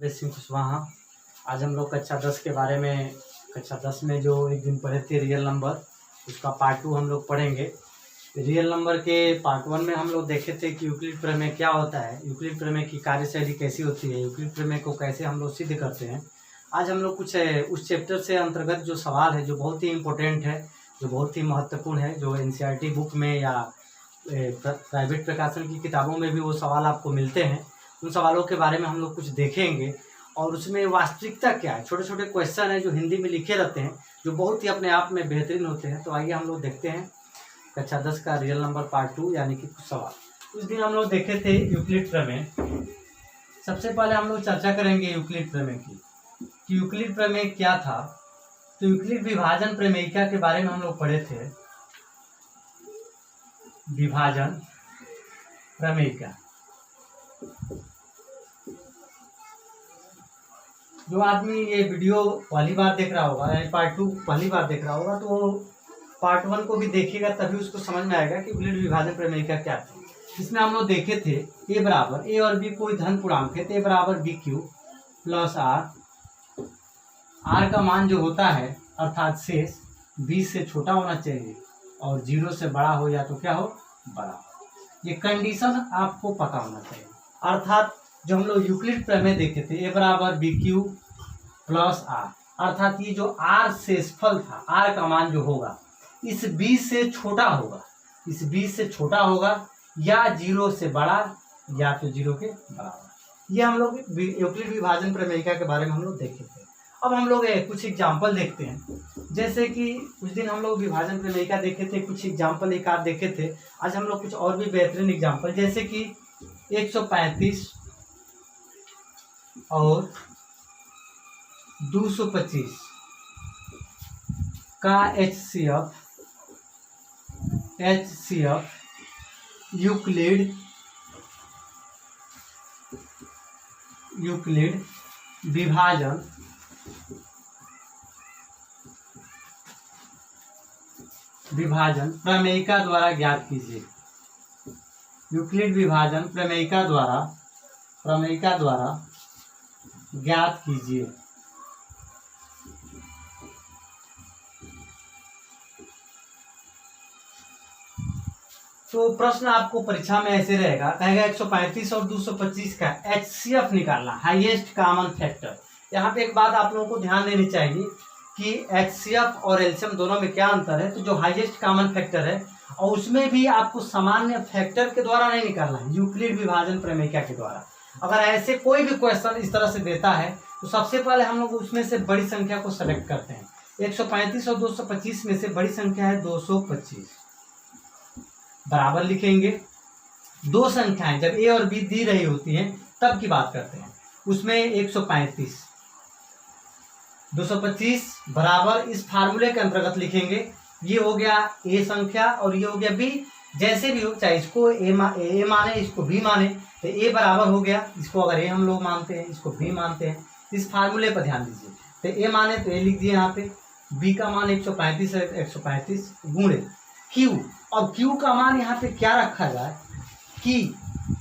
सिंह कुशवाहा। आज हम लोग कक्षा 10 के बारे में कक्षा 10 में जो एक दिन पढ़े थे रियल नंबर, उसका पार्ट 2 हम लोग पढ़ेंगे। रियल नंबर के पार्ट 1 में हम लोग देखे थे कि यूक्लिड प्रमेय क्या होता है, यूक्लिड प्रमेय की कार्यशैली कैसी होती है, यूक्लिड प्रमेय को कैसे हम लोग सिद्ध करते हैं। आज हम लोग कुछ उस चैप्टर से अंतर्गत जो सवाल है जो बहुत ही इम्पोर्टेंट है, जो बहुत ही महत्वपूर्ण है, जो NCERT बुक में या प्राइवेट प्रकाशन की किताबों में भी वो सवाल आपको मिलते हैं, उन सवालों के बारे में हम लोग कुछ देखेंगे। और उसमें वास्तविकता क्या है, छोटे छोटे क्वेश्चन हैं जो हिंदी में लिखे रहते हैं, जो बहुत ही अपने आप में बेहतरीन होते हैं। तो आइए हम लोग देखते हैं कक्षा 10 का रियल नंबर पार्ट 2 यानी कि कुछ सवाल। उस दिन हम लोग देखे थे यूक्लिड प्रमेय। सबसे पहले हम लोग चर्चा करेंगे यूक्लिड प्रमेय की, कि यूक्लिड प्रमेय क्या था। तो यूक्लिड विभाजन प्रमेयिका के बारे में हम लोग पढ़े थे। विभाजन प्रमेयिका, जो आदमी ये वीडियो पहली बार देख रहा होगा, पार्ट 2 पहली बार देख रहा होगा, तो पार्ट 1 को भी देखेगा, तभी उसको समझ में आएगा कि यूक्लिड विभाजन प्रमेयिका क्या थी। इसमें हम लोग देखे थे ए बराबर, ए और बी कोई धन पूर्णांक है, तो ए बराबर B Q plus R. R का मान जो होता है अर्थात शेष 20 से छोटा होना चाहिए और 0 से बड़ा हो या तो क्या हो, बड़ा। ये कंडीशन आपको पता होना चाहिए। अर्थात जो हम लोग यूक्लिड प्रमेय देखे थे, ए बराबर बी क्यू प्लस आर, अर्थात ये जो आर शेषफल था, आर का मान जो होगा इस 20 से छोटा होगा, इस 20 से छोटा होगा या 0 से बड़ा या तो 0 के बराबर। ये हम लोग यूक्लिड विभाजन प्रमेयिका के बारे में हम लोग देखे थे। अब हम लोग कुछ एग्जाम्पल देखते हैं। जैसे कि उस दिन हम लोग विभाजन प्रमेयिका देखे थे, कुछ एग्जाम्पल एक आध देखे थे। आज हम लोग कुछ और भी बेहतरीन एग्जाम्पल, जैसे कि 135 और 225 का HCF यूक्लिड विभाजन प्रमेयिका द्वारा ज्ञात कीजिए। यूक्लिड विभाजन प्रमेयिका द्वारा ज्ञात कीजिए। तो प्रश्न आपको परीक्षा में ऐसे रहेगा, कहेगा 135 और 225 का HCF निकालना, हाईएस्ट कॉमन फैक्टर। यहाँ पे एक बात आप लोगों को ध्यान देनी चाहिए कि HCF और एलसीएम दोनों में क्या अंतर है। तो जो हाईएस्ट कॉमन फैक्टर है, और उसमें भी आपको सामान्य फैक्टर के द्वारा नहीं निकालना है, यूक्लिड विभाजन प्रमेयिका के द्वारा। अगर ऐसे कोई भी क्वेश्चन इस तरह से देता है तो सबसे पहले हम लोग उसमें से बड़ी संख्या को सेलेक्ट करते हैं। 135 और 225 में से बड़ी संख्या है 225, बराबर लिखेंगे। दो संख्याएं जब ए और बी दी रही होती हैं तब की बात करते हैं। उसमें 135 225 बराबर इस फार्मूले के अंतर्गत लिखेंगे। ये हो गया ए संख्या और ये हो गया बी। जैसे भी हो, चाहे इसको ए माने इसको बी माने, तो ए बराबर हो गया। इसको अगर ए हम लोग मानते हैं, इसको बी मानते हैं, इस फार्मूले पर ध्यान दीजिए। तो ए माने तो ए लिख दिए यहाँ पे, बी का मान 135 है, 135 गुणे क्यू। और क्यू का मान यहाँ पे क्या रखा जाए कि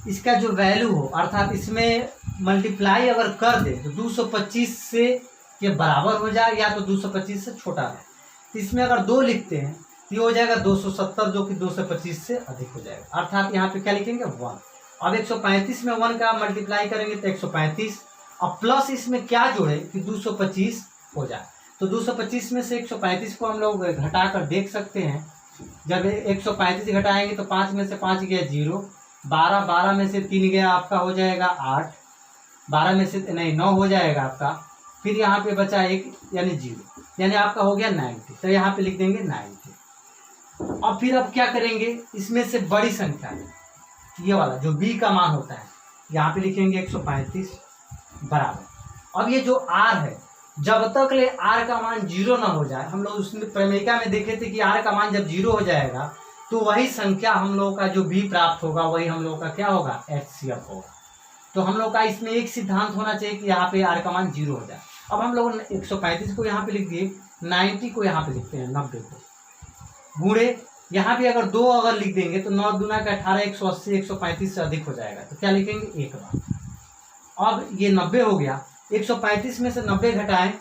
इसका जो वैल्यू हो, अर्थात इसमें मल्टीप्लाई अगर कर दे तो 225 से ये बराबर हो जाए या तो 225 से छोटा है। तो इसमें अगर 2 लिखते हैं तो ये हो जाएगा 270, जो कि 225 से अधिक हो जाएगा। अर्थात यहाँ पे क्या लिखेंगे 1। अब 135 में 1 का मल्टीप्लाई करेंगे तो 135, और प्लस इसमें क्या जोड़े कि 225 हो जाए। तो 225 में से 135 को हम लोग घटाकर देख सकते हैं। जब 135 घटाएंगे तो 5 में से 5 गया 0, 12 में से 3 गया आपका हो जाएगा 8, 12 में से नहीं 9 हो जाएगा आपका। फिर यहाँ पे बचा 1 यानी 0, यानी आपका हो गया 90। तो यहाँ पे लिख देंगे 90। अब फिर अब क्या करेंगे, इसमें से बड़ी संख्या ये वाला जो बी का मान होता है, यहाँ पे लिखेंगे 135 बराबर। अब ये जो आर है, जब तक ले आर का मान 0 ना हो जाए, हम लोग उसमें प्रमेयिका में देखे थे कि आर का मान जब 0 हो जाएगा तो वही संख्या हम लोग का जो बी प्राप्त होगा वही हम लोग का क्या होगा, HCF होगा। तो हम लोग का इसमें एक सिद्धांत होना चाहिए कि यहाँ पे आर का मान 0 हो जाए। अब हम लोग 135 को यहाँ पे लिख दिए, 90 को यहाँ पे लिखते हैं 90 को गुणे, यहाँ पे अगर 2 अगर लिख देंगे तो 9 दूना का 18, 180, 135 से अधिक हो जाएगा। तो क्या लिखेंगे 1 बार। अब ये 90 हो गया, 135 में से 90 घटाएं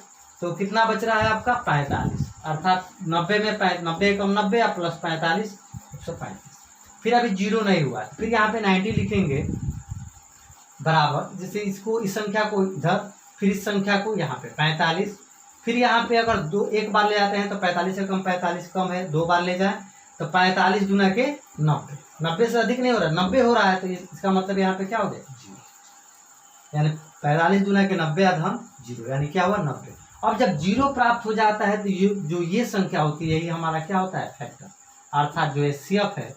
तो कितना बच रहा है आपका 45, अर्थात 90 में 90 कम 90 प्लस 45 135। फिर अभी जीरो नहीं हुआ, फिर यहाँ पे 90 लिखेंगे बराबर, जैसे इसको इस संख्या को इधर, फिर इस संख्या को यहाँ पे 45, फिर यहाँ पे अगर दो एक बार ले जाते हैं तो 45 से कम 45 कम है, 2 बार ले जाएं तो 45 गुना के 90, 90 से अधिक नहीं हो रहा, 90 हो रहा है, तो इसका मतलब यहाँ पे क्या हो गया जीरो, यानी 45 गुना के 90 अधम जीरो, यानी क्या हुआ 90। अब जब जीरो प्राप्त हो जाता है तो जो ये संख्या होती है ये हमारा क्या होता है फैक्टर, अर्थात जो एचसीएफ है,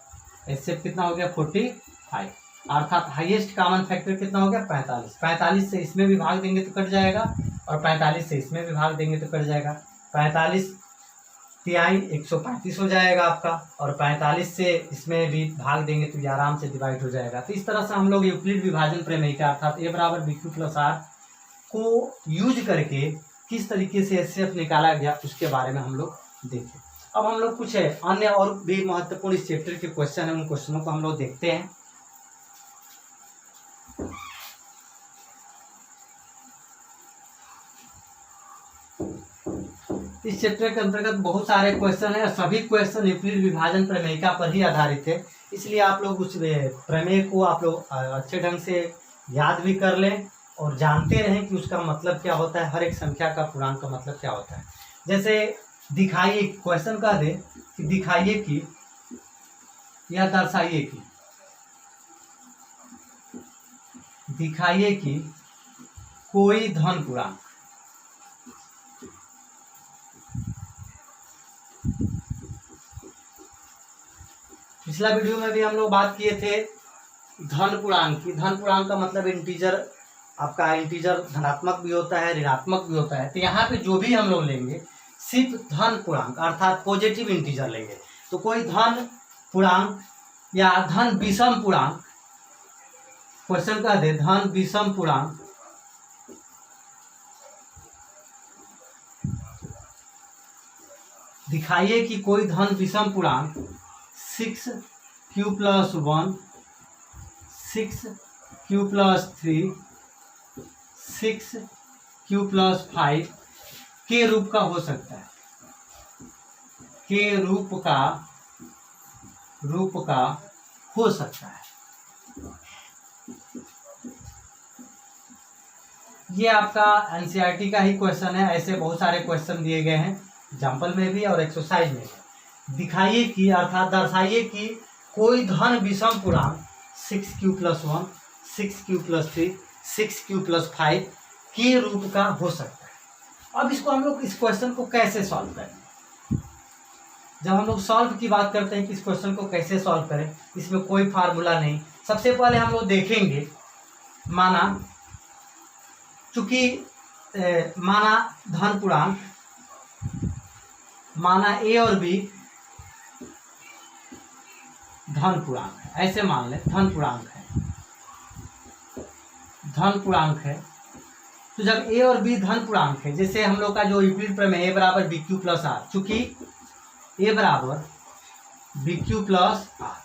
एचसीएफ कितना हो गया 45, अर्थात हाईएस्ट कॉमन फैक्टर कितना हो गया 45। 45 से इसमें भी भाग देंगे तो कट जाएगा, और 45 से इसमें भी भाग देंगे तो कट जाएगा, 45 तिहाई 135 हो जाएगा आपका, और 45 से इसमें भी भाग देंगे तो ये आराम से डिवाइड हो जाएगा। तो इस तरह से हम लोग यूक्लिड विभाजन प्रमेय अर्थात ए बराबर बी क्यू प्लस आर को यूज करके किस तरीके से एचसीएफ निकाला गया उसके बारे में हम लोग देखें। अब हम लोग कुछ अन्य और भी महत्वपूर्ण इस चैप्टर के क्वेश्चन है, उन क्वेश्चनों को हम लोग देखते हैं। इस चैप्टर के अंतर्गत बहुत सारे क्वेश्चन है, सभी क्वेश्चन यूक्लिड विभाजन प्रमेय पर ही आधारित है, इसलिए आप लोग उस प्रमेय को आप लोग अच्छे ढंग से याद भी कर लें और जानते रहें कि उसका मतलब क्या होता है, हर एक संख्या का पूर्णांक का मतलब क्या होता है। जैसे दिखाइए, क्वेश्चन कह दे कि दिखाइए कि या दर्शाइए कि, दिखाइए कि कोई धन पूर्णांक पिछला वीडियो में भी हम लोग बात किए थे धन पूर्णांक की। धन पूर्णांक का मतलब इंटीजर, आपका इंटीजर धनात्मक भी होता है ऋणात्मक भी होता है, तो यहाँ पे जो भी हम लोग लेंगे सिर्फ धन पूर्णांक अर्थात पॉजिटिव इंटीजर लेंगे। तो कोई धन पूर्णांक या धन विषम पूर्णांक, क्वेश्चन कह दे धन विषम पूर्णांक दिखाइए कि कोई धन विषम पूर्णांक 6q + 1, 6q + 3, 6q + 5 के रूप का हो सकता है, के रूप का हो सकता है। ये आपका एनसीईआरटी का ही क्वेश्चन है, ऐसे बहुत सारे क्वेश्चन दिए गए हैं एग्जाम्पल में भी और एक्सरसाइज में भी। दिखाइए कि अर्थात दर्शाइए कि कोई धन विषम पूर्णांक 6q + 1, 6q + 3, 6q + 5 के रूप का हो सकता है। अब इसको हम लोग इस क्वेश्चन को कैसे सॉल्व करें, जब हम लोग सॉल्व की बात करते हैं कि इस क्वेश्चन को कैसे सॉल्व करें, इसमें कोई फार्मूला नहीं। सबसे पहले हम लोग देखेंगे, माना चूंकि माना धन पूर्णांक, माना ए और बी धन पूर्णांक है, ऐसे मान ले धन पूर्णांक है, धन पूर्णांक है। तो जब ए और बी धन पूर्णांक है, जैसे हम लोग का जो यूक्लिड प्रमेय ए बराबर बी क्यू प्लस आर, चूंकि ए बराबर बी क्यू प्लस आर।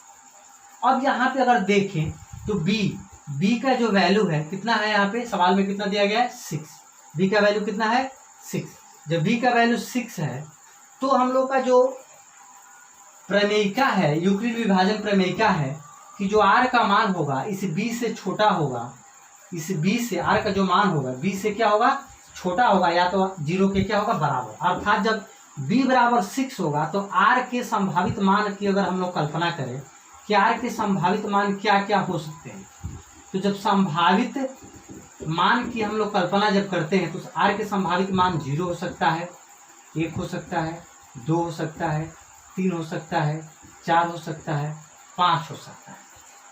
अब यहाँ पे अगर देखें तो बी का जो वैल्यू है कितना है, यहाँ पे सवाल में कितना दिया गया है 6, बी का वैल्यू कितना है 6। जब बी का वैल्यू 6 है तो हम लोग का जो प्रमेयिका है, यूक्लिड विभाजन प्रमेयिका है कि जो आर का मान होगा इस बी से छोटा होगा, इस बी से आर का जो मान होगा बी से क्या होगा छोटा होगा, या तो 0 के क्या होगा बराबर। अर्थात जब बी बराबर 6 होगा तो आर के संभावित मान की अगर हम लोग कल्पना करें कि आर के संभावित मान क्या क्या हो सकते हैं, तो जब संभावित मान की हम लोग कल्पना जब करते हैं तो आर के संभावित मान 0 हो सकता है, 1 हो सकता है, 2 हो सकता है, 3 हो सकता है, 4 हो सकता है, 5 हो सकता है,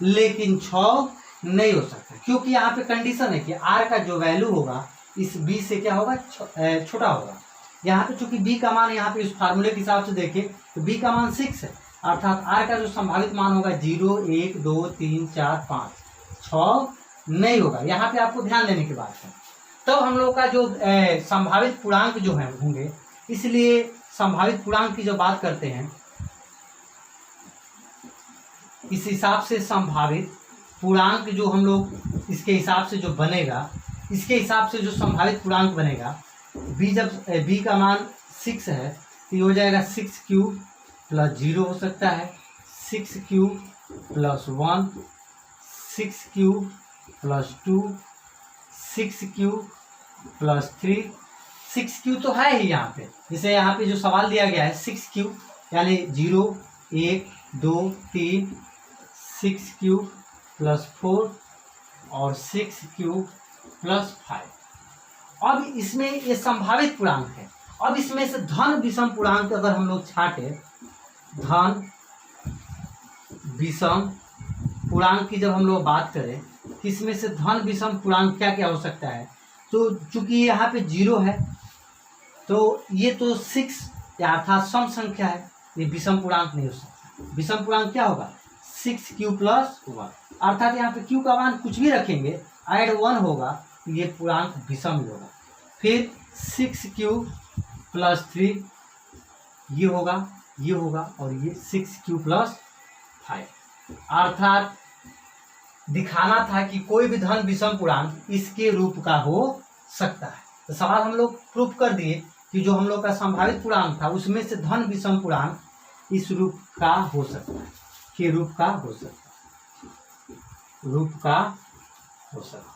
लेकिन 6 नहीं हो सकता, क्योंकि यहाँ पे कंडीशन है कि आर का जो वैल्यू होगा इस बी से क्या होगा छोटा होगा। यहाँ पे चूंकि बी का मान, यहाँ पे इस फार्मूले के हिसाब से देखें तो बी का मान 6 है, अर्थात आर का जो संभावित मान होगा 0, 1, 2, 3, 4, 5, 6 नहीं होगा। यहाँ पे आपको ध्यान देने की बात है। तब हम लोग का जो संभावित पूर्णांक जो है होंगे, इसलिए संभावित पूर्णांक की जो बात करते हैं इस हिसाब से संभावित पूर्णांक जो हम लोग इसके हिसाब से जो बनेगा इसके हिसाब से जो संभावित पूर्णांक बनेगा, b जब b का मान 6 है तो ये हो जाएगा 6q प्लस 0 हो सकता है, 6q plus 1, 6q plus 2, 6q plus 3, 6q तो है ही यहाँ पे, जैसे यहाँ पे जो सवाल दिया गया है 6q यानी 0, 1, 2, 3, 6q प्लस 4 और 6q प्लस 5। अब इसमें ये संभावित पूर्णांक है। अब इसमें से धन विषम पूर्णांक अगर हम लोग छाटे, धन विषम पूर्णांक की जब हम लोग बात करें, इसमें से धन विषम पूर्णांक क्या क्या हो सकता है, तो चूंकि यहाँ पे 0 है तो ये तो 6 अर्थात सम संख्या है, ये विषम पूर्णांक नहीं हो सकता। विषम पूर्णांक क्या होगा, 6q प्लस 1, अर्थात यहाँ पे q का मान कुछ भी रखेंगे ऐड 1 होगा तो ये पूर्णांक विषम ही होगा। फिर 6q प्लस 3 ये होगा, ये होगा और ये 6q प्लस 5, अर्थात दिखाना था कि कोई भी धन विषम पूर्णांक इसके रूप का हो सकता है। तो सवाल हम लोग प्रूफ कर दिए कि जो हम लोग का संभावित पूर्णांक था उसमें से धन विषम पूर्णांक इस रूप का हो सकता है, के रूप का हो सकता है, रूप का हो सकता है।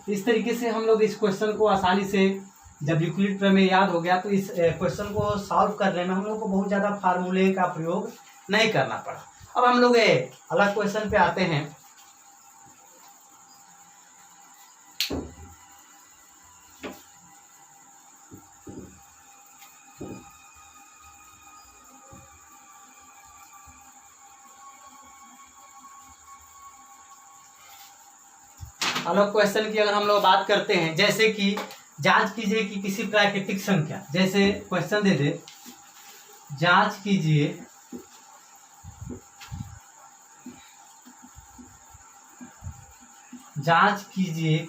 इस तरीके से हम लोग इस क्वेश्चन को आसानी से, जब यूक्लिड प्रमेय याद हो गया तो इस क्वेश्चन को सॉल्व करने में हम लोग को बहुत ज़्यादा फार्मूले का प्रयोग नहीं करना पड़ा। अब हम लोग अलग क्वेश्चन पे आते हैं। अलग क्वेश्चन की अगर हम लोग बात करते हैं, जैसे कि जांच कीजिए कि किसी प्राकृतिक संख्या, जैसे क्वेश्चन दे दे, जांच कीजिए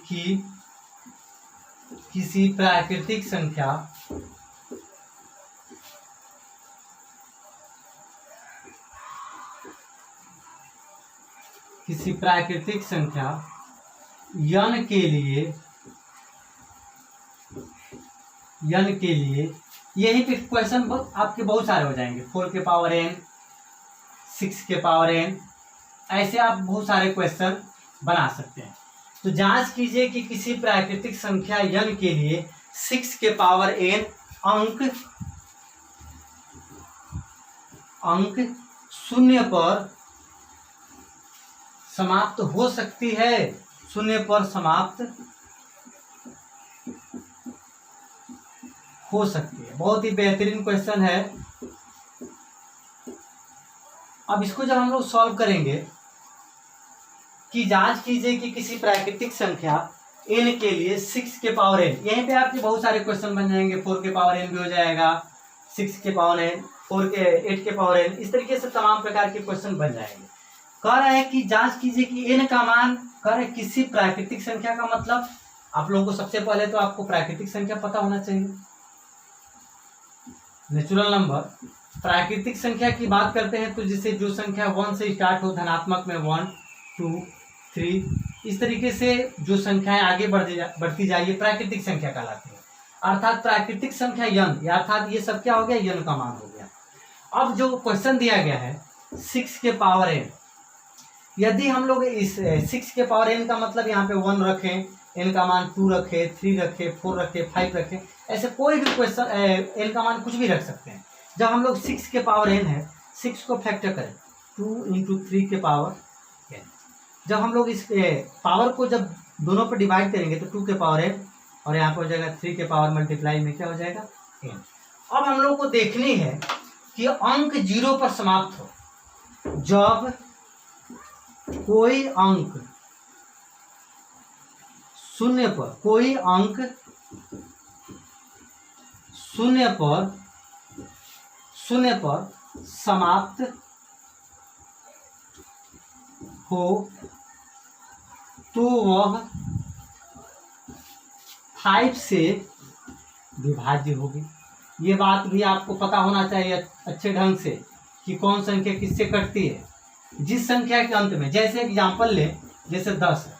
कि किसी प्राकृतिक संख्या n के लिए यही पे क्वेश्चन आपके बहुत सारे हो जाएंगे, 4 के पावर n, 6 के पावर n, ऐसे आप बहुत सारे क्वेश्चन बना सकते हैं। तो जांच कीजिए कि किसी प्राकृतिक संख्या n के लिए 6 के पावर n अंक शून्य पर समाप्त हो सकती है, शून्य पर समाप्त हो सकती है। बहुत ही बेहतरीन क्वेश्चन है। अब इसको जब हम लोग सॉल्व करेंगे कि जांच कीजिए कि किसी प्राकृतिक संख्या n के लिए 6 के पावर n, यहीं पे आपके बहुत सारे क्वेश्चन बन जाएंगे, 4 के पावर n भी हो जाएगा, 6 के पावर n, 8 के पावर n, इस तरीके से तमाम प्रकार के क्वेश्चन बन जाएंगे। कह रहा है कि जांच कीजिए कि n का मान, कह रहे किसी प्राकृतिक संख्या का मतलब आप लोगों को सबसे पहले तो आपको प्राकृतिक संख्या पता होना चाहिए, नेचुरल नंबर। प्राकृतिक संख्या की बात करते हैं तो जिसे जो संख्या 1 से स्टार्ट हो, धनात्मक में 1, 2, 3, इस तरीके से जो संख्याएं आगे बढ़ती जाइए प्राकृतिक संख्या कहलाती है। अर्थात प्राकृतिक संख्या n, अर्थात ये सब क्या हो गया, n का मान हो गया। अब जो क्वेश्चन दिया गया है 6 के पावर n, यदि हम लोग इस 6 के पावर n का मतलब यहाँ पे 1 रखें, n का मान 2 रखें, 3 रखें, 4 रखें, 5 रखें, ऐसे कोई भी क्वेश्चन n का मान कुछ भी रख सकते हैं। जब हम लोग 6 के पावर n है, 6 को फैक्टर करें 2 इंटू 3 के पावर n, जब हम लोग इस पावर को जब दोनों पर डिवाइड करेंगे तो 2 के पावर n और यहाँ पर हो जाएगा 3 के पावर मल्टीप्लाई में क्या हो जाएगा n। अब हम लोग को देखनी है कि अंक 0 पर समाप्त हो। जब कोई अंक शून्य पर, कोई अंक शून्य पर समाप्त हो तो वह 5 से विभाज्य होगी। ये बात भी आपको पता होना चाहिए अच्छे ढंग से कि कौन संख्या किससे कटती है। जिस संख्या के अंत में, जैसे एग्जाम्पल ले, जैसे 10 है,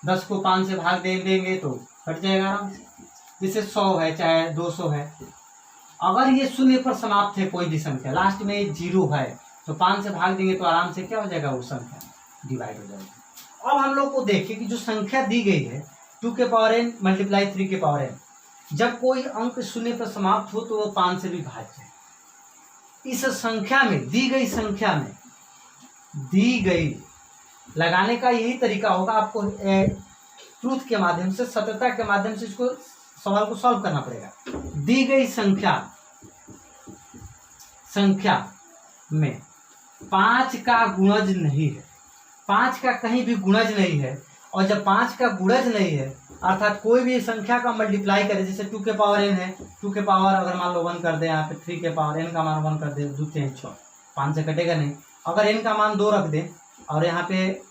10 को 5 से भाग देंगे तो कट जाएगा आराम से। जैसे 100 है चाहे 200 है, अगर ये शून्य पर समाप्त है कोई भी संख्या, लास्ट में 0 है तो 5 से भाग देंगे तो आराम से क्या हो जाएगा, वो संख्या डिवाइड हो जाएगी। अब हम लोग को देखिए कि जो संख्या दी गई है 2 के पावर n मल्टीप्लाई 3 के पावर n, जब कोई अंक शून्य पर समाप्त हो तो वो 5 से भी भाज्य है। इस संख्या में, दी गई संख्या में, दी गई लगाने का यही तरीका होगा, आपको ट्रूथ के माध्यम से, सत्यता के माध्यम से इसको सवाल को सॉल्व करना पड़ेगा। दी गई संख्या में 5 का गुणज नहीं है, 5 का कहीं भी गुणज नहीं है, और जब 5 का गुणज नहीं है अर्थात कोई भी संख्या का मल्टीप्लाई करे, जैसे 2 के पावर n है, 2 के पावर अगर मान लो 1 कर दे, यहाँ पे 3 के पावर n का मान 1 कर दे, 2 3 6, 5 से कटेगा नहीं। अगर n का मान 2 रख दें और यहाँ पे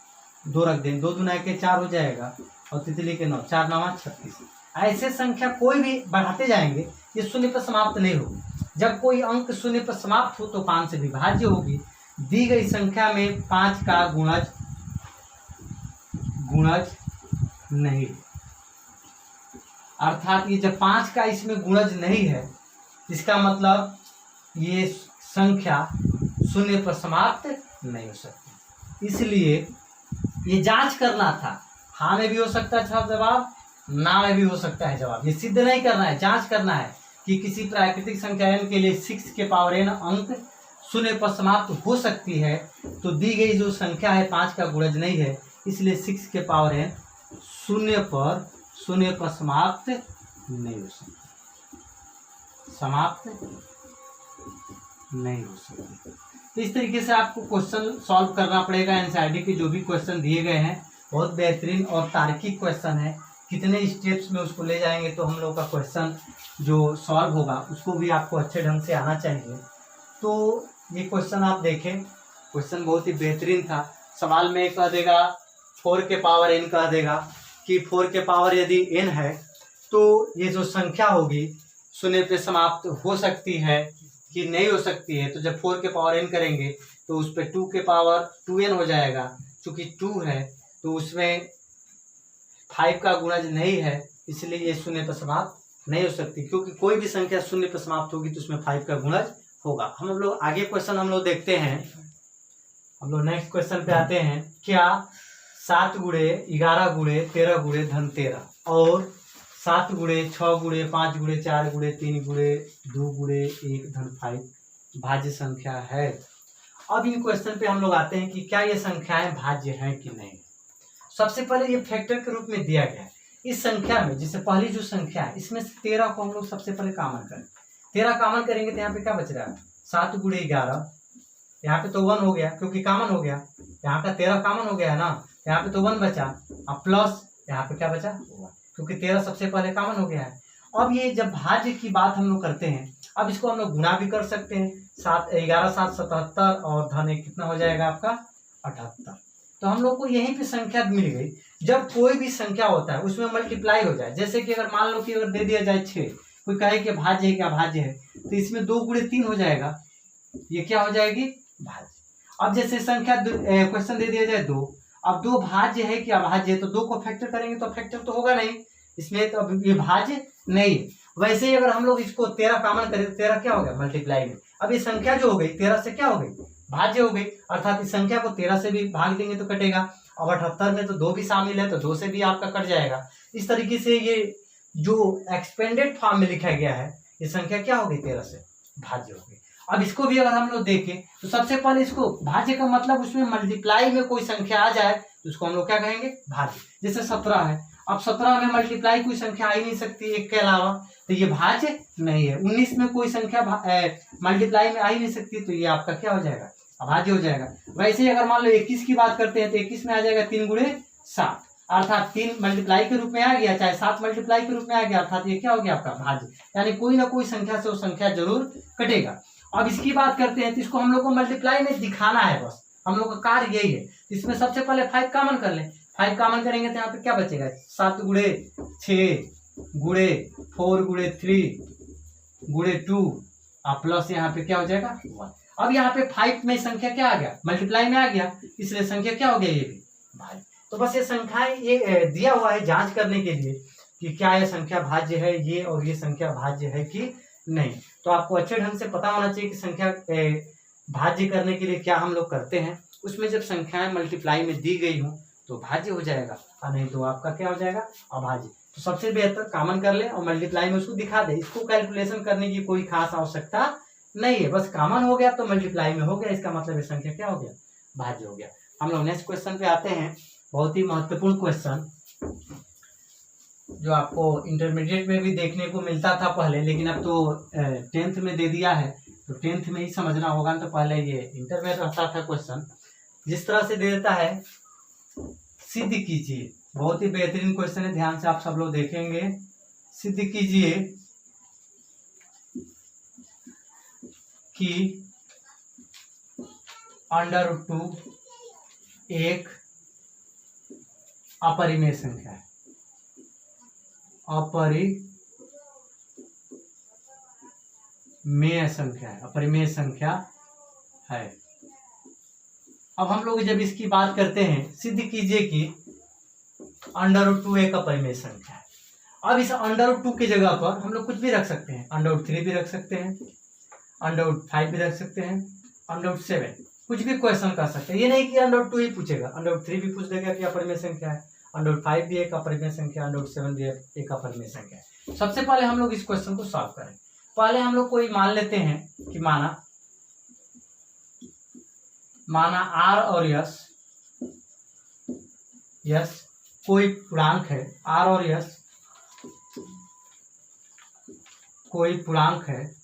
2 रख दें, 2 दूना के 4 हो जाएगा, और तितली के 9, 4 9 36। ऐसे संख्या कोई भी बढ़ाते जाएंगे, ये शून्य पर समाप्त नहीं होगी। जब कोई अंक शून्य पर समाप्त हो तो 5 से विभाज्य होगी। दी गई संख्या में 5 का गुणज नहीं, अर्थात ये जब 5 का इसमें गुणज नहीं है, इसका मतलब ये संख्या शून्य पर समाप्त नहीं हो सकती। इसलिए ये जांच करना था, हाँ में भी हो सकता है जवाब, ना में भी हो सकता है जवाब। ये सिद्ध नहीं करना है, जांच करना है कि किसी प्राकृतिक संख्या n के लिए 6 के पावर n अंक शून्य पर समाप्त हो सकती है, तो दी गई जो संख्या है 5 का गुणज नहीं है, इसलिए 6 के पावर n शून्य पर समाप्त नहीं हो सकती, तो इस तरीके से आपको क्वेश्चन सॉल्व करना पड़ेगा। एनसीईआरटी के जो भी क्वेश्चन दिए गए हैं बहुत बेहतरीन और तार्किक क्वेश्चन है, कितने स्टेप्स में उसको ले जाएंगे तो हम लोग का क्वेश्चन जो सॉल्व होगा उसको भी आपको अच्छे ढंग से आना चाहिए। तो ये क्वेश्चन आप देखें, क्वेश्चन बहुत ही बेहतरीन था। सवाल में कह देगा 4 के पावर n कह देगा कि 4 के पावर यदि n है तो ये जो संख्या होगी शून्य पे समाप्त हो सकती है कि नहीं हो सकती है। तो जब 4 के पावर n करेंगे तो उस पर 2 के पावर 2n हो जाएगा, क्योंकि 2 है तो उसमें 5 का गुणज नहीं है, इसलिए ये शून्य पर समाप्त नहीं हो सकती। क्योंकि कोई भी संख्या शून्य पर समाप्त होगी तो उसमें 5 का गुणज होगा। हम लोग आगे क्वेश्चन हम लोग देखते हैं, हम लोग नेक्स्ट क्वेश्चन पे आते हैं। क्या 7 गुणे 11 गुणे 13 गुणे धन 13 और 7 गुणे 6 गुणे 5 गुणे 4 गुणे 3 गुणे 2 गुणे 1 धन 5 भाज्य संख्या है। अब इन क्वेश्चन पे हम लोग आते हैं कि क्या ये संख्याएं भाज्य हैं कि नहीं। सबसे पहले ये फैक्टर के रूप में दिया गया है। इस संख्या में जैसे पहली जो संख्या है इसमें से 13 को हम लोग सबसे पहले कॉमन करें। 13 कॉमन करेंगे तो यहाँ पे क्या बच रहा है, 7 गुणे 11, यहाँ पे तो 1 हो गया क्योंकि कॉमन हो गया, यहाँ का 13 कॉमन हो गया है ना, यहाँ पे तो 1 बचा, अब प्लस यहाँ पे क्या बचा 1, क्योंकि 13 सबसे पहले कॉमन हो गया है। अब ये जब भाज्य की बात हम लोग करते हैं, अब इसको हम लोग गुणा भी कर सकते हैं। 11 7 77 और धन 1 कितना हो जाएगा आपका 78। तो हम लोग को यहीं पे संख्या मिल गई। जब कोई भी संख्या होता है उसमें मल्टीप्लाई हो जाए, जैसे कि अगर मान लो कि अगर दे दिया जाए 6, कोई कहे कि भाज्य है क्या भाज्य है, तो इसमें 2 गुणे 3 हो जाएगा, ये क्या हो जाएगी भाज्य। अब जैसे संख्या क्वेश्चन दे दिया जाए 2, अब 2 भाज्य है कि अभाज्य है, तो 2 को फैक्टर करेंगे तो फैक्टर तो होगा नहीं, इसमें तो अब ये भाज्य नहीं है। वैसे ही अगर हम लोग इसको 13 कॉमन करें तो 13 क्या हो गया मल्टीप्लाई में, अब ये संख्या जो हो गई 13 से क्या हो गई भाज्य हो गई, अर्थात इस संख्या को 13 से भी भाग देंगे तो कटेगा। अब 78 में तो 2 भी शामिल है तो 2 से भी आपका कट जाएगा। इस तरीके से ये जो एक्सपेंडेड फॉर्म में लिखा गया है ये संख्या क्या हो गई 13 से भाज्य हो गई। अब इसको भी अगर हम लोग देखें तो सबसे पहले इसको भाज्य का मतलब उसमें मल्टीप्लाई में कोई संख्या आ जाए तो उसको हम लोग क्या कहेंगे भाज्य। जैसे 17 है, अब 17 में मल्टीप्लाई कोई संख्या आ ही नहीं सकती 1 के अलावा, तो ये भाज्य नहीं है। 19 में कोई संख्या मल्टीप्लाई में आ ही नहीं सकती, तो ये आपका क्या हो जाएगा अभाज्य हो जाएगा। वैसे ही अगर मान लो 21 की बात करते हैं तो 21 में आ जाएगा 3 गुणे 7, अर्थात 3 मल्टीप्लाई के रूप में आ गया, चाहे 7 मल्टीप्लाई के रूप में आ गया, अर्थात ये क्या हो गया आपका भाज्य, यानी कोई ना कोई संख्या से वो संख्या जरूर कटेगा। अब इसकी बात करते हैं तो इसको हम लोग को मल्टीप्लाई में दिखाना है, बस हम लोग का कार्य यही है। इसमें सबसे पहले 5 कॉमन कर लें, 5 कॉमन करेंगे तो यहाँ पे क्या बचेगा 7 गुणे 6 गुणे 4 गुणे 3 गुणे 2 और प्लस यहाँ पे क्या हो जाएगा 1। अब यहाँ पे 5 में संख्या क्या आ गया मल्टीप्लाई में आ गया, इसलिए संख्या क्या हो गया ये भी भाज्य। तो बस ये संख्याएं ये दिया हुआ है जांच करने के लिए कि क्या ये संख्या भाज्य है ये और ये संख्या भाज्य है कि नहीं। तो आपको अच्छे ढंग से पता होना चाहिए कि संख्या भाज्य करने के लिए क्या हम लोग करते हैं। उसमें जब संख्याएं मल्टीप्लाई में दी गई हो तो भाज्य हो जाएगा और नहीं तो आपका क्या हो जाएगा, अभाज्य। तो सबसे बेहतर कॉमन कर ले और मल्टीप्लाई में उसको दिखा दे। इसको कैलकुलेशन करने की कोई खास आवश्यकता नहीं है, बस कॉमन हो गया तो मल्टीप्लाई में हो गया, इसका मतलब ये संख्या क्या हो गया, भाज्य हो गया। हम लोग नेक्स्ट क्वेश्चन पे आते हैं। बहुत ही महत्वपूर्ण क्वेश्चन जो आपको इंटरमीडिएट में भी देखने को मिलता था पहले, लेकिन अब तो 10th में दे दिया है तो 10th में ही समझना होगा। तो पहले ये इंटर में रहता था क्वेश्चन, जिस तरह से दे देता है सिद्ध कीजिए। बहुत ही बेहतरीन क्वेश्चन है, ध्यान से आप सब लोग देखेंगे। सिद्ध कीजिए कि √2 एक अपरिमेय संख्या है, अपरिमेय संख्या है, अपरिमेय संख्या है। अब हम लोग जब इसकी बात करते हैं, सिद्ध कीजिए कि √2 एक अपरिमेय संख्या है। अब इस √2 की जगह पर हम लोग कुछ भी रख सकते हैं, √3 भी रख सकते हैं, √5 भी रख सकते हैं, √7 कुछ भी क्वेश्चन कर सकते हैं। ये नहीं कि √2 ही पूछेगा, √3 भी पूछ देगा कि अपरिमेय संख्या है, √5 भी एक अपरिमेय संख्या, √7 भी एक अपरिमेय संख्या है। सबसे पहले हम लोग इस क्वेश्चन को सॉल्व करें। पहले हम लोग कोई मान लेते हैं कि माना R और यस कोई पूर्णांक है, R और यस कोई पूर्णांक है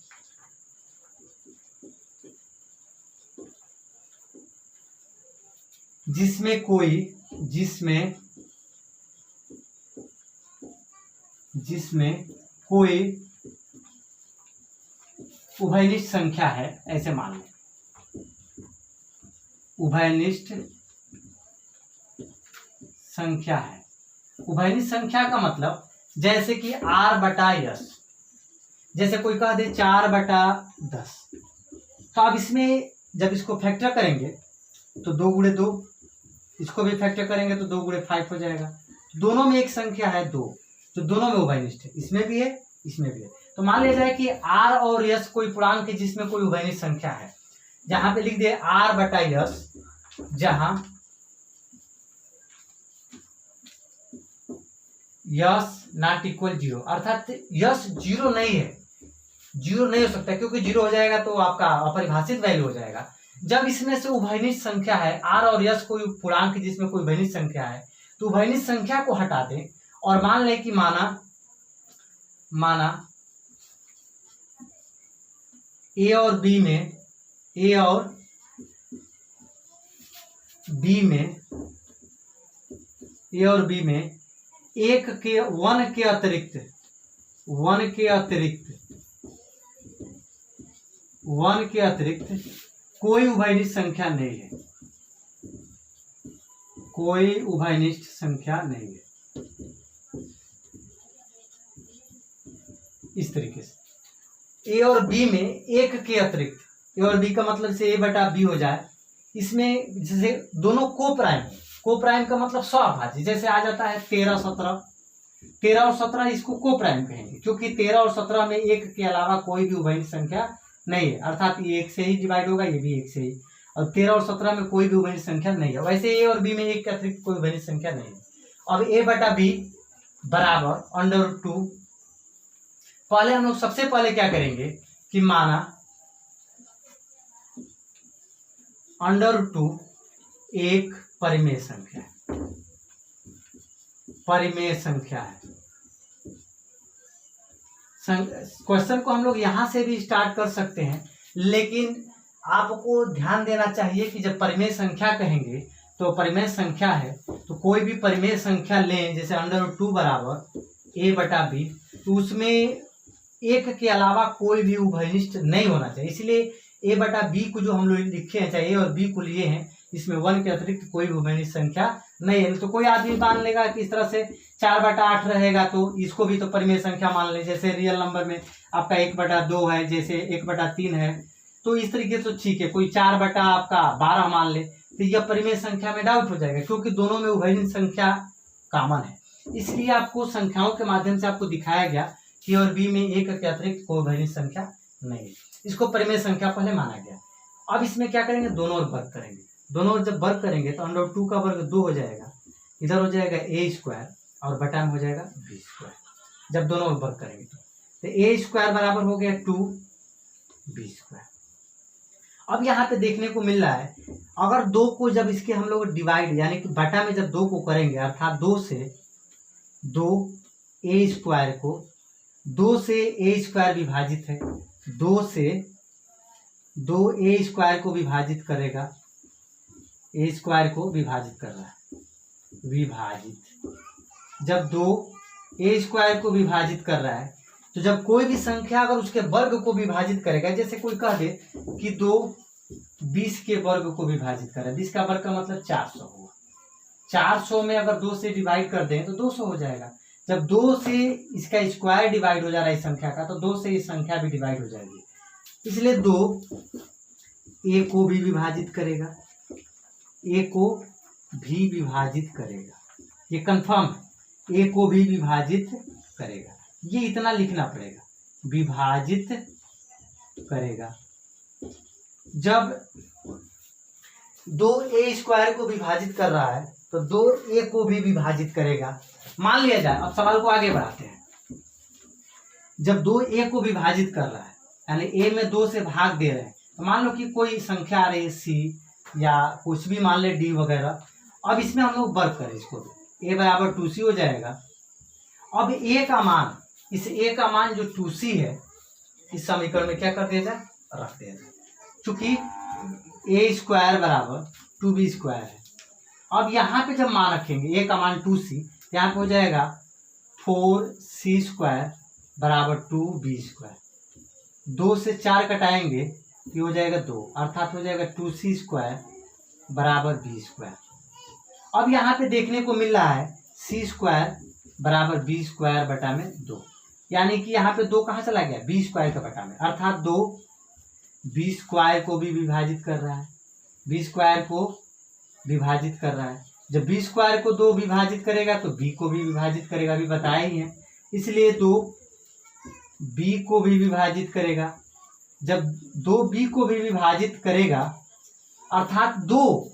जिसमें कोई उभयनिष्ठ संख्या है, ऐसे मान लें। उभयनिष्ठ संख्या है। उभयनिष्ठ संख्या का मतलब जैसे कि R/यस, जैसे कोई कह दे 4/10, तो आप इसमें जब इसको फैक्टर करेंगे तो 2 × 2, इसको भी फैक्टर करेंगे तो 2 × 5 हो जाएगा। दोनों में एक संख्या है 2, तो दोनों में उभयनिष्ठ है, इसमें भी है इसमें भी है। तो मान लिया जाए कि R और यस कोई पूर्णांक है जिसमें कोई उभयनिष्ठ संख्या है। जहां पे लिख दे R/यस, जहां यस नॉट इक्वल 0, अर्थात यस 0 नहीं है, 0 नहीं हो सकता, क्योंकि 0 हो जाएगा तो आपका अपरिभाषित वैल्यू हो जाएगा। जब इसमें से उभयनिष्ठ संख्या है, R और यस कोई पूर्णांक जिसमें कोई उभयनिष्ठ संख्या है, तो उभयनिष्ठ संख्या को हटा दें और मान लें कि माना A और B में 1 के अतिरिक्त कोई उभयनिष्ठ संख्या नहीं है, कोई उभयनिष्ठ संख्या नहीं है। इस तरीके से A और B में 1 के अतिरिक्त, A और B का मतलब से A/B हो जाए। इसमें जैसे दोनों को प्राइम का मतलब स्वभाज्य, जैसे आ जाता है 13 और 17, इसको को प्राइम कहेंगे, क्योंकि 13 और 17 में 1 के अलावा कोई भी उभयनिष्ठ संख्या नहीं है, अर्थात ये 1 से ही डिवाइड होगा, ये भी 1 से ही, और 13 और 17 में कोई भी उभयनिष्ठ संख्या नहीं है। वैसे A और B में 1 के अतिरिक्त कोई उभयनिष्ठ संख्या नहीं है। अब A/B बराबर √2। पहले हम लोग सबसे पहले क्या करेंगे कि माना √2 एक परिमेय संख्या है, क्वेश्चन को हम लोग यहां से भी स्टार्ट कर सकते हैं, लेकिन आपको ध्यान देना चाहिए कि जब परिमेय संख्या कहेंगे तो परिमेय संख्या है, तो कोई भी परिमेय संख्या लें, जैसे √2 बराबर A/B, तो उसमें 1 के अलावा कोई भी उभयनिष्ठ नहीं होना चाहिए। इसलिए A/B को जो हम लोग लिखे हैं, चाहे A और B को लिए हैं, इसमें 1 के अतिरिक्त कोई उभयनिष्ठ संख्या नहीं है। तो कोई आदमी मान लेगा कि इस तरह से 4/8 रहेगा, तो इसको भी तो परिमेय संख्या मान ले। जैसे रियल नंबर में आपका 1/2 है, जैसे 1/3 है, तो इस तरीके से ठीक है। कोई 4/12 मान ले, तो यह परिमेय संख्या में डाउट हो जाएगा, क्योंकि दोनों में उभयनिष्ठ संख्या कॉमन है। इसलिए आपको संख्याओं के माध्यम से आपको दिखाया गया कि और बी में एक के अतिरिक्त कोई उभयनिष्ठ संख्या नहीं है। इसको परिमेय संख्या पहले माना गया। अब इसमें क्या करेंगे, दोनों ओर वर्ग करेंगे। दोनों ओर जब वर्ग करेंगे तो अंडर 2 का वर्ग 2 हो जाएगा, इधर हो जाएगा ए स्क्वायर और बटा में हो जाएगा बी स्क्वायर। जब दोनों ओर वर्ग करेंगे तो ए स्क्वायर बराबर हो गया 2b स्क्वायर। अब यहाँ पे देखने को मिल रहा है, अगर 2 को जब इसके हम लोग डिवाइड यानी कि बटा में जब 2 को करेंगे, अर्थात 2 से 2a स्क्वायर को 2 से a स्क्वायर विभाजित है, 2 से 2a स्क्वायर को विभाजित करेगा, a स्क्वायर को विभाजित कर रहा है, विभाजित। जब 2a स्क्वायर को विभाजित कर रहा है तो जब कोई भी संख्या अगर उसके वर्ग को विभाजित करेगा, जैसे कोई कह दे कि 2 20 के वर्ग को विभाजित कर रहा है, 20 का वर्ग का मतलब 400 हुआ, 400 में अगर 2 से डिवाइड कर दें तो 200 हो जाएगा। जब 2 से इसका स्क्वायर डिवाइड हो जा रहा है इस संख्या का, तो 2 से इस संख्या भी डिवाइड हो जाएगी। इसलिए 2 a को भी विभाजित करेगा, a को भी विभाजित करेगा, ये कंफर्म है, a को भी विभाजित करेगा। ये इतना लिखना पड़ेगा, विभाजित करेगा। जब 2a स्क्वायर को विभाजित कर रहा है तो 2a को भी विभाजित करेगा। मान लिया जाए, अब सवाल को आगे बढ़ाते हैं। जब 2a को विभाजित कर रहा है यानी a में 2 से भाग दे रहे हैं, तो मान लो कि कोई संख्या आ रही है c या कुछ भी मान ले d वगैरह। अब इसमें हम लोग वर्ग करें, इसको a बराबर 2c हो जाएगा। अब a का मान, इस a का मान जो 2c है, इस समीकरण में क्या कर दिया जाए, रख दिया जाए, चूंकि a स्क्वायर बराबर 2b स्क्वायर है। अब यहाँ पे जब मान रखेंगे a का मान 2c, यहाँ पे हो जाएगा 4c स्क्वायर बराबर 2b स्क्वायर। 2 से 4 कटाएंगे ये हो जाएगा 2, अर्थात हो जाएगा 2c स्क्वायर बराबर b स्क्वायर। अब यहाँ पे देखने को मिल रहा है c स्क्वायर बराबर b स्क्वायर बटा में 2, यानी कि यहाँ पे 2 कहाँ चला गया, b स्क्वायर का बटा में, अर्थात 2 b स्क्वायर को भी विभाजित कर रहा है, b स्क्वायर को विभाजित कर रहा है। जब b स्क्वायर को 2 विभाजित करेगा तो b को भी विभाजित करेगा, अभी बताया ही है, इसलिए 2 b को भी विभाजित करेगा। जब 2b को भी विभाजित करेगा, अर्थात 2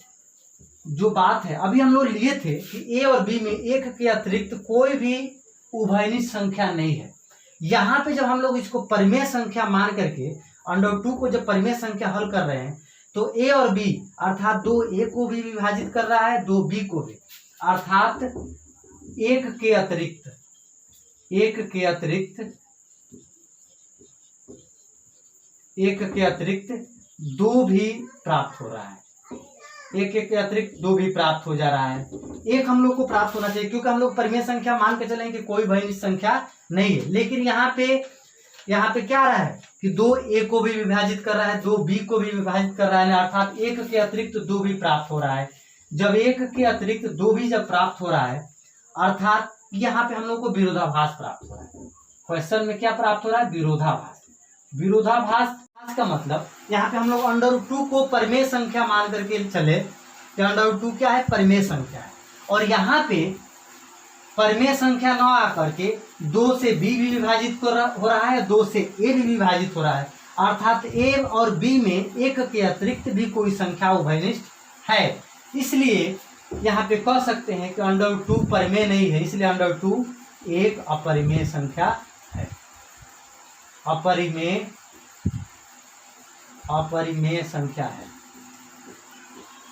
जो बात है अभी हम लोग लिए थे कि a और b में एक के अतिरिक्त कोई भी उभयनिष्ठ संख्या नहीं है। यहाँ पे जब हम लोग इसको परिमेय संख्या मान करके अंडर 2 को जब परिमेय संख्या हल कर रहे हैं तो a और b अर्थात 2a को भी विभाजित कर रहा है, 2b को भी, अर्थात एक के अतिरिक्त 2 भी प्राप्त हो रहा है, एक के अतिरिक्त 2 भी प्राप्त हो जा रहा है। एक हम लोग को प्राप्त होना चाहिए, क्योंकि हम लोग परिमेय संख्या मान के चलेंगे कोई उभयनिष्ठ संख्या नहीं है। लेकिन यहाँ पे क्या आ रहा है कि 2a को भी विभाजित कर रहा है, 2b को भी विभाजित कर रहा है, अर्थात एक के अतिरिक्त 2 भी प्राप्त हो रहा है। जब एक के अतिरिक्त 2 भी जब प्राप्त हो रहा है, अर्थात यहाँ पे हम लोग को विरोधाभास प्राप्त हो रहा है। क्वेश्चन में क्या प्राप्त हो रहा है, विरोधाभास। विरोधाभास का मतलब यहाँ पे हम लोग अंडर 2 को परिमेय संख्या मान करके चले कि अंडर 2 क्या है, परिमेय संख्या है, और यहाँ पे परिमेय संख्या न आकर के 2 से b भी विभाजित हो रहा है, 2 से a भी विभाजित हो रहा है, अर्थात a और b में एक के अतिरिक्त भी कोई संख्या उभयनिष्ठ है। इसलिए यहाँ पे कह सकते हैं कि अंडर 2 परिमेय नहीं है, इसलिए अंडर 2 एक अपरिमेय संख्या है, अपरिमेय संख्या है।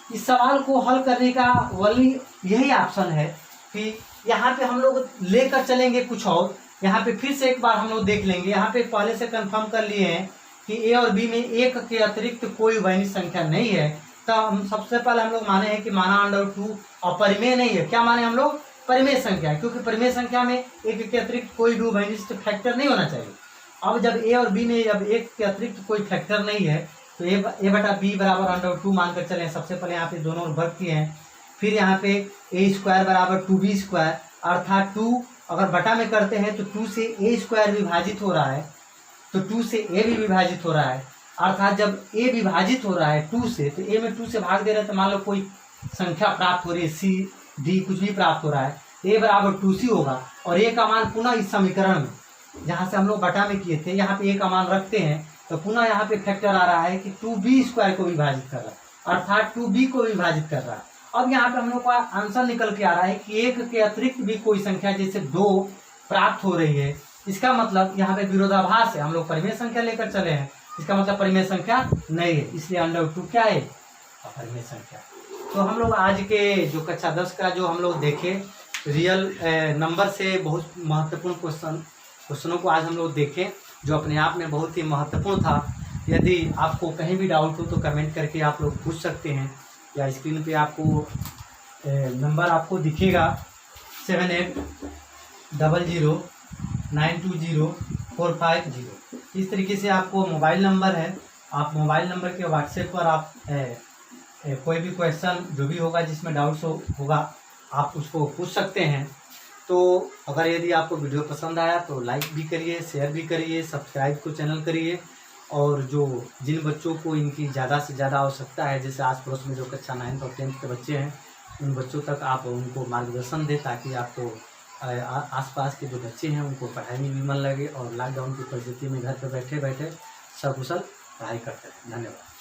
इस सवाल को हल करने का वही यही ऑप्शन है कि यहाँ पे हम लोग लेकर चलेंगे कुछ और। यहाँ पे फिर से एक बार हम लोग देख लेंगे, यहाँ पे पहले से कंफर्म कर लिए हैं कि a और b में एक के अतिरिक्त कोई उभयनिष्ठ संख्या नहीं है। तो हम सबसे पहले हम लोग माने हैं कि माना अंडर 2 अपरिमेय नहीं है। क्या माने हम लोग, परिमेय संख्या है, क्योंकि परिमेय संख्या में एक के अतिरिक्त कोई भी उभयनिष्ठ फैक्टर नहीं होना चाहिए। अब जब a और b में जब एक के अतिरिक्त कोई फैक्टर नहीं है तो a बटा b बराबर अंडर 2 मानकर चले। सबसे पहले यहाँ पे दोनों वर्ग किए हैं, फिर यहाँ पे a स्क्वायर बराबर 2b स्क्वायर, अर्थात 2 अगर बटा में करते हैं तो 2 से a स्क्वायर विभाजित हो रहा है, तो 2 से a भी विभाजित हो रहा है, अर्थात जब ए विभाजित हो रहा है 2 से, तो ए में 2 से भाग दे रहे हैं, तो मान लो कोई संख्या प्राप्त हो रही है, सी डी कुछ भी प्राप्त हो रहा है, ए बराबर 2c होगा। और ए का मान पुनः इस समीकरण में, जहाँ से हम लोग बटा में किए थे, यहाँ पे ए का मान रखते हैं, तो पुनः यहाँ पे फैक्टर आ रहा है कि 2b² को विभाजित कर रहा है, अर्थात 2b को विभाजित कर रहा है। अब यहाँ पे हम लोग का आंसर निकल के आ रहा है कि 1 के अतिरिक्त भी कोई संख्या जैसे 2 प्राप्त हो रही है। इसका मतलब यहाँ पे विरोधाभास है, हम लोग परिमेय संख्या लेकर चले हैं, इसका मतलब परिमेय संख्या नहीं है, इसलिए √2 क्या है? परिमेय संख्या। तो हम लोग आज के जो कक्षा 10 का जो हम लोग देखे रियल नंबर से बहुत महत्वपूर्ण क्वेश्चनों को आज हम लोग देखें, जो अपने आप में बहुत ही महत्वपूर्ण था। यदि आपको कहीं भी डाउट हो तो कमेंट करके आप लोग पूछ सकते हैं, या स्क्रीन पे आपको नंबर आपको दिखेगा 7800920450। इस तरीके से आपको मोबाइल नंबर है, आप मोबाइल नंबर के व्हाट्सएप पर आप कोई भी क्वेश्चन जो भी होगा जिसमें डाउट्स होगा आप उसको पूछ सकते हैं। तो अगर यदि आपको वीडियो पसंद आया तो लाइक भी करिए, शेयर भी करिए, सब्सक्राइब को चैनल करिए। और जो जिन बच्चों को इनकी ज़्यादा से ज़्यादा आवश्यकता है, जैसे आस पड़ोस में जो कक्षा 9 और 10 के बच्चे हैं, उन बच्चों तक आप उनको मार्गदर्शन दें, ताकि आपको आसपास के जो बच्चे हैं उनको पढ़ाई में भी मन लगे और लॉकडाउन की परिस्थिति में घर पर बैठे बैठे सकुशल पढ़ाई करते हैं। धन्यवाद।